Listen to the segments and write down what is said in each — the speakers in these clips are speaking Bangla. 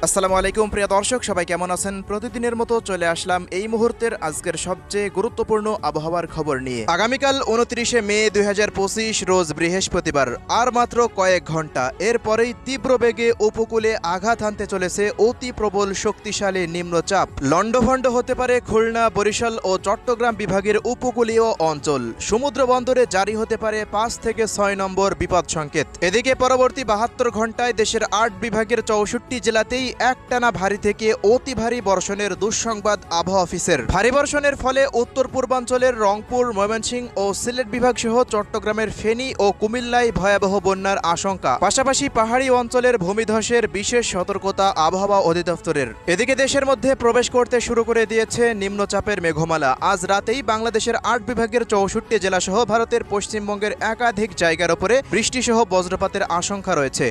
আসসালামু আলাইকুম প্রিয় দর্শক, সবাই কেমন আছেন? প্রতিদিনের মতো চলে আসলাম এই মুহূর্তের আজকের সবচেয়ে গুরুত্বপূর্ণ আবহাওয়ার খবর নিয়ে। আগামীকাল 29শে মে 2025 রোজ বৃহস্পতিবার। আর মাত্র কয়েক ঘন্টা এরপরেই তীব্র বেগে উপকূলে আঘাত হানতে চলেছে অতি প্রবল শক্তিশালী নিম্নচাপ। লন্ডভন্ড হতে পারে খুলনা, বরিশাল ও চট্টগ্রাম বিভাগের উপকূলীয় অঞ্চল। সমুদ্র বন্দরে জারি হতে পারে 5 থেকে 6 নম্বর বিপদ সংকেত। এদিকে পরবর্তী 72 ঘন্টায় দেশের 8 বিভাগের 64 জেলাতেই একটানা ভারী থেকে অতি ভারী বর্ষণের দুঃসংবাদ আবহাওয়া অফিসের। ভারী বর্ষণের ফলে উত্তর পূর্বাঞ্চলের রংপুর, ময়মনসিংহ ও সিলেট বিভাগ সহ চট্টগ্রামের ফেনী ও কুমিল্লায় ভয়াবহ বন্যার আশঙ্কা। পাশাপাশি পাহাড়ি অঞ্চলের ভূমিধসের বিশেষ সতর্কতা আবহাওয়া অধিদপ্তরের। এদিকে দেশের মধ্যে প্রবেশ করতে শুরু করে দিয়েছে নিম্নচাপের মেঘমালা। আজ রাতেই বাংলাদেশের 8 বিভাগের 64 জেলা সহ ভারতের পশ্চিমবঙ্গের একাধিক জায়গার উপরে বৃষ্টিসহ বজ্রপাতের আশঙ্কা রয়েছে,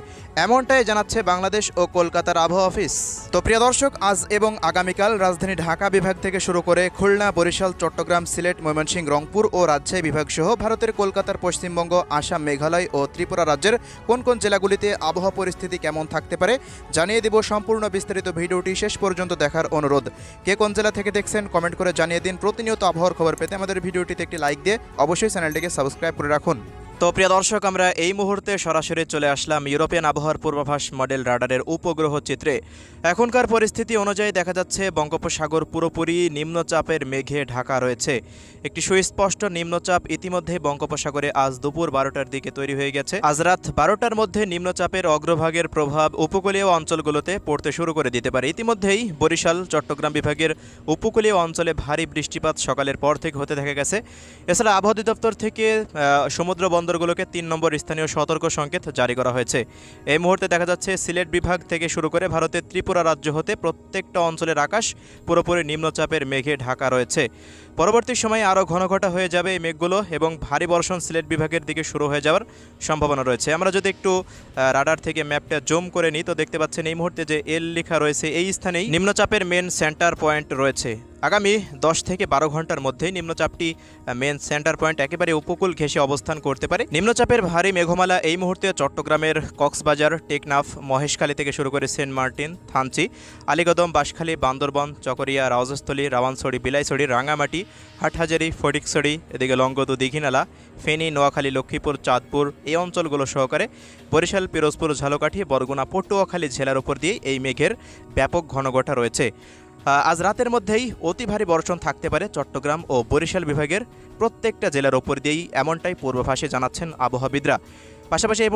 এমনটাই জানাচ্ছে বাংলাদেশ ও কলকাতার আবহাওয়া অফিস। তো প্রিয় দর্শক, আজ এবং আগামীকাল রাজধানী ঢাকা বিভাগ থেকে শুরু করে খুলনা, বরিশাল, চট্টগ্রাম, সিলেট, ময়মনসিংহ, রংপুর ও রাজশাহী বিভাগ সহ ভারতের কলকাতার পশ্চিমবঙ্গ, আসাম, মেঘালয় ও ত্রিপুরা রাজ্যের কোন কোন জেলাগুলিতে আবহাওয়া পরিস্থিতি কেমন থাকতে পারে জানিয়ে দিব। সম্পূর্ণ বিস্তারিত ভিডিওটি শেষ পর্যন্ত দেখার অনুরোধ। কে কোন জেলা থেকে দেখছেন কমেন্ট করে জানিয়ে দিন। প্রতিনিয়ত আবহাওয়ার খবর পেতে আমাদের ভিডিওটিতে একটি লাইক দিয়ে অবশ্যই চ্যানেলটিকে সাবস্ক্রাইব করে রাখুন। তো প্রিয় দর্শক, আমরা এই মুহূর্তে সরাসরি চলে আসলাম ইউরোপিয়ান আবহাওয়ার পূর্বাভাস মডেল রাডারের উপগ্রহ চিত্রে। এখনকার পরিস্থিতি অনুযায়ী দেখা যাচ্ছে বঙ্গোপসাগর পুরোপুরি নিম্নচাপের মেঘে ঢাকা রয়েছে। একটি সুস্পষ্ট নিম্নচাপ ইতিমধ্যে বঙ্গোপসাগরে আজ দুপুর 12টার দিকে তৈরি হয়ে গেছে। আজ রাত 12টার মধ্যে নিম্নচাপের অগ্রভাগের প্রভাব উপকূলীয় অঞ্চলগুলোতে পড়তে শুরু করে দিতে পারে। ইতিমধ্যেই বরিশাল, চট্টগ্রাম বিভাগের উপকূলীয় অঞ্চলে ভারী বৃষ্টিপাত সকালের পর থেকে হতে দেখা গেছে। এছাড়া আবহাওয়া অধিদপ্তর থেকে সমুদ্র বন্দরগুলোকে 3 নম্বর স্থানীয় সতর্ক সংকেত জারি করা হয়েছে। এই মুহূর্তে দেখা যাচ্ছে সিলেট বিভাগ থেকে শুরু করে ভারতের ত্রিপুরা রাজ্য হতে প্রত্যেকটা অঞ্চলের আকাশ পুরোপুরি নিম্নচাপের মেঘে ঢাকা রয়েছে। পরবর্তী সময়ে আরও ঘনঘটা হয়ে যাবে এই মেঘগুলো এবং ভারী বর্ষণ সিলেট বিভাগের দিকে শুরু হয়ে যাওয়ার সম্ভাবনা রয়েছে। আমরা যদি একটু রাডার থেকে ম্যাপটা জুম করে নিই তো দেখতে পাচ্ছেন এই মুহূর্তে যে এল লেখা রয়েছে এই স্থানেই নিম্নচাপের মেন সেন্টার পয়েন্ট রয়েছে। আগামী 10 থেকে 12 ঘন্টার মধ্যেই নিম্নচাপটি মেন সেন্টার পয়েন্ট একেবারে উপকূল ঘেঁষে অবস্থান করতে পারে। নিম্নচাপের ভারী মেঘমালা এই মুহূর্তে চট্টগ্রামের কক্সবাজার, টেকনাফ, মহেশখালী থেকে শুরু করে সেন্ট মার্টিন, থানচি, আলীকদম, বাঁশখালী, বান্দরবন, চকরিয়া, রাওজস্থলী, রাওয়ানছড়ি, বিলাইছড়ি, রাঙামাটি, হাটহাজারী, ফটিকছড়ি, এদিকে লংগদু, দীঘিনালা, ফেনী, নোয়াখালী, লক্ষ্মীপুর, চাঁদপুর এই অঞ্চলগুলো সহকারে বরিশাল, পিরোজপুর, ঝালকাঠি, বরগুনা, পটুয়াখালী জেলার উপর দিয়ে এই মেঘের ব্যাপক ঘনঘটা রয়েছে। আজ রাতের মধ্যেই অতি ভারী বর্ষণ থাকতে পারে চট্টগ্রাম ও বরিশাল বিভাগের প্রত্যেকটা জেলার ওপর দিয়েই, এমনটাই পূর্বাভাসে জানাচ্ছেন আবহাওয়াবিদরা। পাশাপাশি